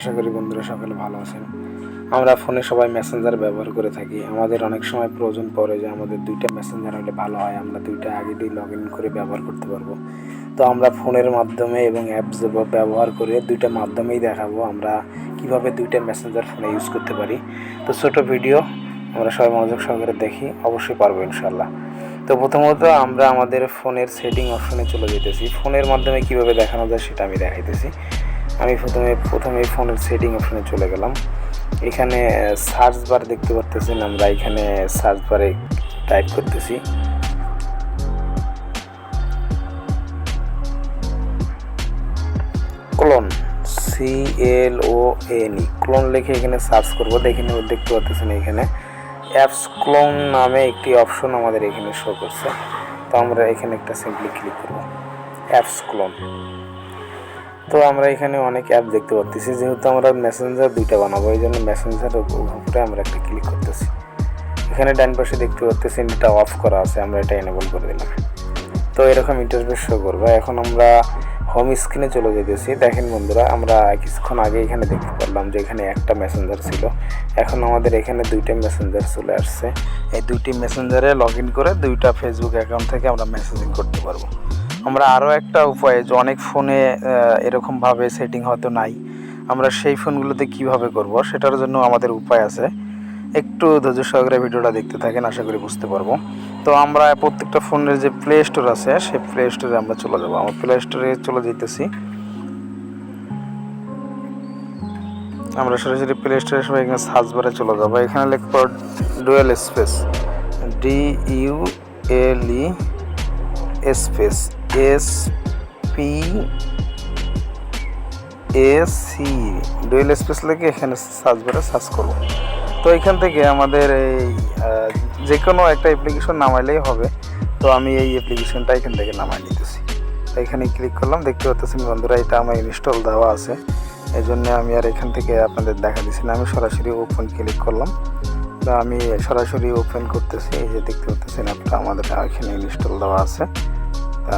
আশা করি বন্ধুরা সকলে ভালো আছেন। আমরা ফোনে সবাই মেসেঞ্জার ব্যবহার করে থাকি। আমাদের অনেক সময় প্রয়োজন পড়ে যে আমাদের দুইটা মেসেঞ্জার হলে ভালো হয়, আমরা দুইটা আগে দিয়ে লগ ইন করে ব্যবহার করতে পারবো। তো আমরা ফোনের মাধ্যমে এবং অ্যাপস ব্যবহার করে দুইটা মাধ্যমেই দেখাবো আমরা কিভাবে দুইটা মেসেঞ্জার ফোনে ইউজ করতে পারি। তো ছোট ভিডিও আমরা সবাই মনোযোগ সহকারে দেখি, অবশ্যই পারবো ইনশাল্লাহ। তো প্রথমত আমরা আমাদের ফোনের সেটিং অপশনে চলে যেতেছি। ফোনের মাধ্যমে কিভাবে দেখানো যায় সেটা আমি দেখাইতেছি। আমি প্রথমে ফোনের সেটিং অপশনে চলে গেলাম। এখানে সার্চ বার দেখতে পারতেছেন, আমরা এখানে সার্চ বারে টাইপ করতেছি ক্লোন, CLON, ক্লোন লিখে এখানে সার্চ করবো। দেখতে পারতেছেন এখানে অ্যাপস ক্লোন নামে একটি অপশন আমাদের এখানে শো করছে। তো আমরা এখানে একটা সিম্পলি ক্লিক করব অ্যাপস ক্লোন। তো আমরা এখানে অনেক অ্যাপ দেখতে পাচ্ছি, যেহেতু আমরা মেসেঞ্জার দুইটা বানাবো এই জন্য মেসেঞ্জার উপরে আমরা একটা ক্লিক করতেছি। এখানে ডান পাশে দেখতে পাচ্ছি এটা অফ করা আছে, আমরা এটা এনেবল করে দিলাম। তো এরকম ইন্টারফেস শো করবে। এখন আমরা হোম স্ক্রিনে চলে যেতেছি। দেখেন বন্ধুরা, আমরা কিছুক্ষণ আগে এখানে দেখতে পারলাম যে এখানে একটা মেসেঞ্জার ছিল, এখন আমাদের এখানে দুইটা মেসেঞ্জার চলে আসছে। এই দুইটি মেসেঞ্জারে লগ ইন করে দুইটা ফেসবুক অ্যাকাউন্ট থেকে আমরা মেসেজিং করতে পারবো। আমরা আরও একটা উপায়, যে অনেক ফোনে এরকমভাবে সেটিং হয়তো নাই, আমরা সেই ফোনগুলোতে কিভাবে করব সেটার জন্য আমাদের উপায় আছে। একটু ধৈর্য সহকারে ভিডিওটা দেখতে থাকেন, আশা করি বুঝতে পারবো। তো আমরা প্রত্যেকটা ফোনের যে প্লে স্টোর আছে সেই প্লে স্টোরে আমরা চলে যাবো। আমরা প্লে স্টোরে চলে যেতেছি। আমরা সরাসরি প্লে স্টোরের সময় এখানে সার্চ বারে চলে যাবো। এখানে লিখব dual space, DULE space SPAC, dual space লিখে এখানে সার্চ বারে সার্চ করব। তো এখান থেকে আমাদের এই যে কোনো একটা অ্যাপ্লিকেশন নামাইলেই হবে। তো আমি এই অ্যাপ্লিকেশনটা এখান থেকে নামাই নিতেছি। এখানে ক্লিক করলাম। দেখতে পাচ্ছেন বন্ধুরা, এটা আমার ইনস্টল দেওয়া আছে, এই জন্য আমি আর এখান থেকে আপনাদের দেখা দিচ্ছি না, আমি সরাসরি ওপেন ক্লিক করলাম। তো আমি সরাসরি ওপেন করতেছি। এই যে দেখতে পাচ্ছেন অ্যাপটা আমাদের এখানে ইনস্টল দেওয়া আছে,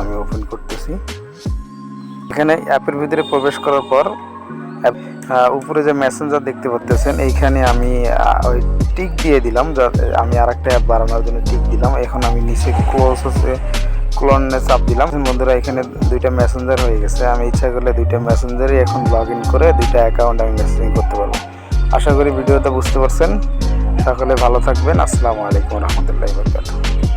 আমি ওপেন করতেছি। এখানে অ্যাপের ভিতরে প্রবেশ করার পর উপরে যে মেসেঞ্জার দেখতে পাচ্ছেন এইখানে আমি ওই টিক দিয়ে দিলাম, আমি আর একটা অ্যাপ বানানোর জন্য টিক দিলাম। এখন আমি নিচে ক্লোনে চাপ দিলাম। বন্ধুরা, এখানে দুইটা মেসেঞ্জার হয়ে গেছে। আমি ইচ্ছা করলে দুইটা মেসেঞ্জারই এখন লগ ইন করে দুইটা অ্যাকাউন্ট আমি মেসেজিং করতে পারবো। আশা করি ভিডিওটা বুঝতে পারছেন। সকলে ভালো থাকবেন। আসসালামু আলাইকুম রহমতুল্লাহি ওয়া বারাকাতুহু।